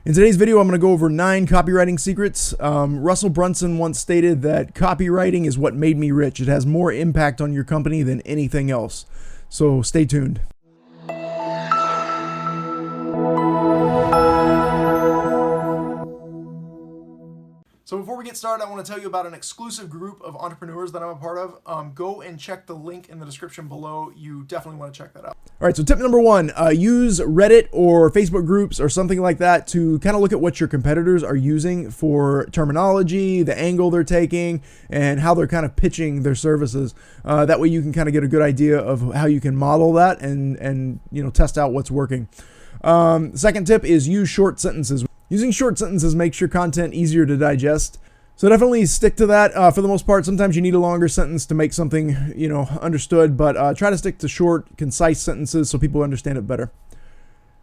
In today's video, I'm going to go over 9 copywriting secrets. Russell Brunson once stated that copywriting is what made me rich. It has more impact on your company than anything else. So stay tuned. So before we get started, I want to tell you about an exclusive group of entrepreneurs that I'm a part of. Go and check the link in the description below. You definitely want to check that out. All right, so tip number 1, use Reddit or Facebook groups or something like that to kind of look at what your competitors are using for terminology, the angle they're taking, and how they're kind of pitching their services. That way you can kind of get a good idea of how you can model that and test out what's working. Second tip is use short sentences. Using short sentences makes your content easier to digest. So definitely stick to that for the most part. Sometimes you need a longer sentence to make something, understood, but try to stick to short, concise sentences so people understand it better.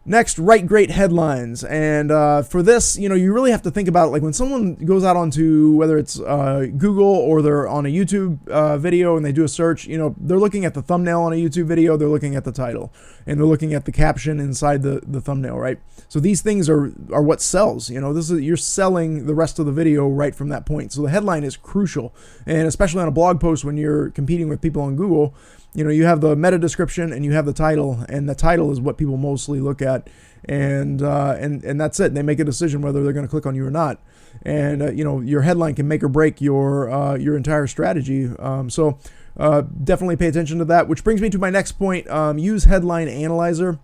Next, write great headlines. And for this, you really have to think about, like, when someone goes out onto, whether it's Google or they're on a YouTube video and they do a search, they're looking at the thumbnail on a YouTube video, they're looking at the title, and they're looking at the caption inside the thumbnail, right? So these things are what sells. You're selling the rest of the video right from that point. So the headline is crucial, and especially on a blog post when you're competing with people on Google. You have the meta description and you have the title, and the title is what people mostly look at, and that's it. They make a decision whether they're going to click on you or not. And your headline can make or break your entire strategy. So definitely pay attention to that. Which brings me to my next point. Use Headline Analyzer.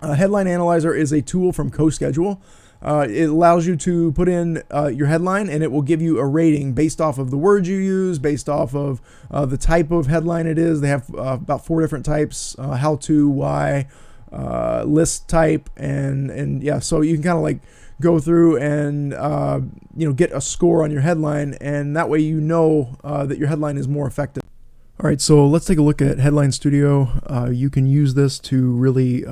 Headline Analyzer is a tool from CoSchedule. It allows you to put in your headline, and it will give you a rating based off of the words you use, based off of the type of headline it is. They have about 4 different types: how to, why, list type, and yeah. So you can kind of like go through and get a score on your headline, and that way that your headline is more effective. All right, so let's take a look at Headline Studio. You can use this to really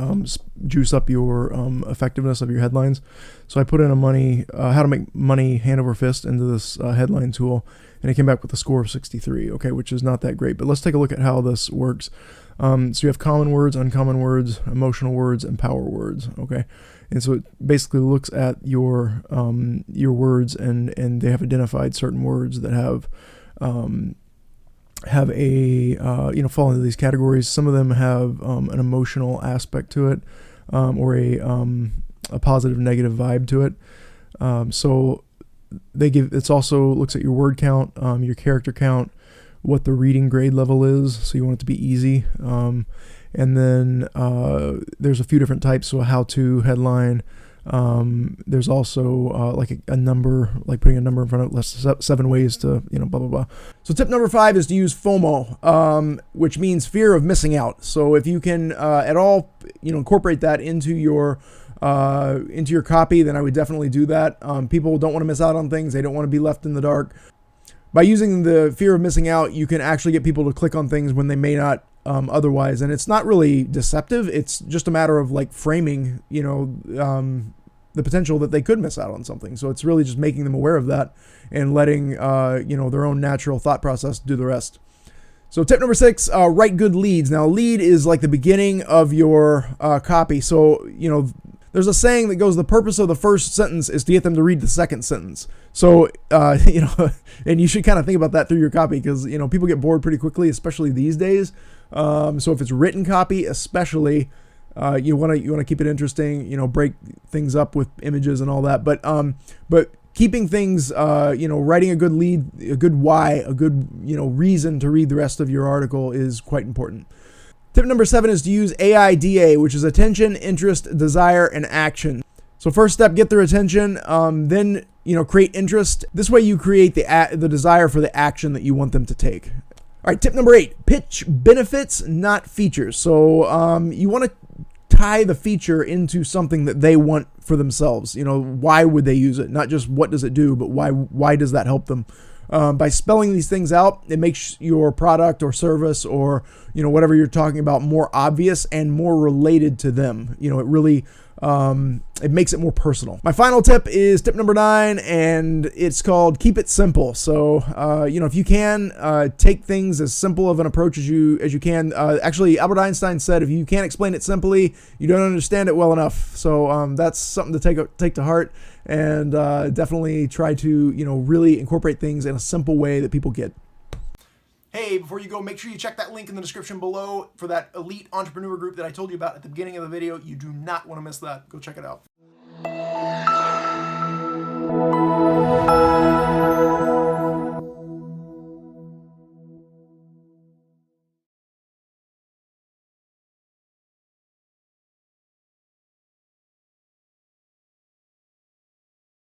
juice up your effectiveness of your headlines. So I put in how to make money hand over fist into this headline tool, and it came back with a score of 63, okay, which is not that great. But let's take a look at how this works. So you have common words, uncommon words, emotional words, and power words, okay? And so it basically looks at your words, and they have identified certain words that have fall into these categories. Some of them have an emotional aspect to it, or a positive negative vibe to it. So it also looks at your word count, your character count, what the reading grade level is. So you want it to be easy. And then there's a few different types. So a how-to headline. There's also like a number, like putting a number in front of 7 ways to, blah, blah, blah. So tip number 5 is to use FOMO, which means fear of missing out. So if you can at all, incorporate that into your copy, then I would definitely do that. People don't want to miss out on things. They don't want to be left in the dark. By using the fear of missing out, you can actually get people to click on things when they may not otherwise. And it's not really deceptive. It's just a matter of like framing, the potential that they could miss out on something. So it's really just making them aware of that and letting, their own natural thought process do the rest. So tip number 6, write good leads. Now, lead is like the beginning of your copy. So, there's a saying that goes, the purpose of the first sentence is to get them to read the second sentence. So, and you should kind of think about that through your copy, because, people get bored pretty quickly, especially these days. So if it's written copy, especially, you want to keep it interesting, break things up with images and all that. But keeping things, writing a good lead, a good why, a good, reason to read the rest of your article is quite important. Tip number 7 is to use A.I.D.A, which is attention, interest, desire, and action. So first step, get their attention, then, create interest. This way you create the desire for the action that you want them to take. All right, tip number 8, pitch benefits, not features. So you want to tie the feature into something that they want for themselves. Why would they use it? Not just what does it do, but why does that help them? By spelling these things out, it makes your product or service or, whatever you're talking about more obvious and more related to them. It really it makes it more personal. My final tip is tip number 9, and it's called keep it simple. So, if you can, take things as simple of an approach as you can. Actually, Albert Einstein said, if you can't explain it simply, you don't understand it well enough. So that's something to take to heart, and definitely try to, really incorporate things in a simple way that people get. Hey, before you go, make sure you check that link in the description below for that elite entrepreneur group that I told you about at the beginning of the video. You do not want to miss that. Go check it out.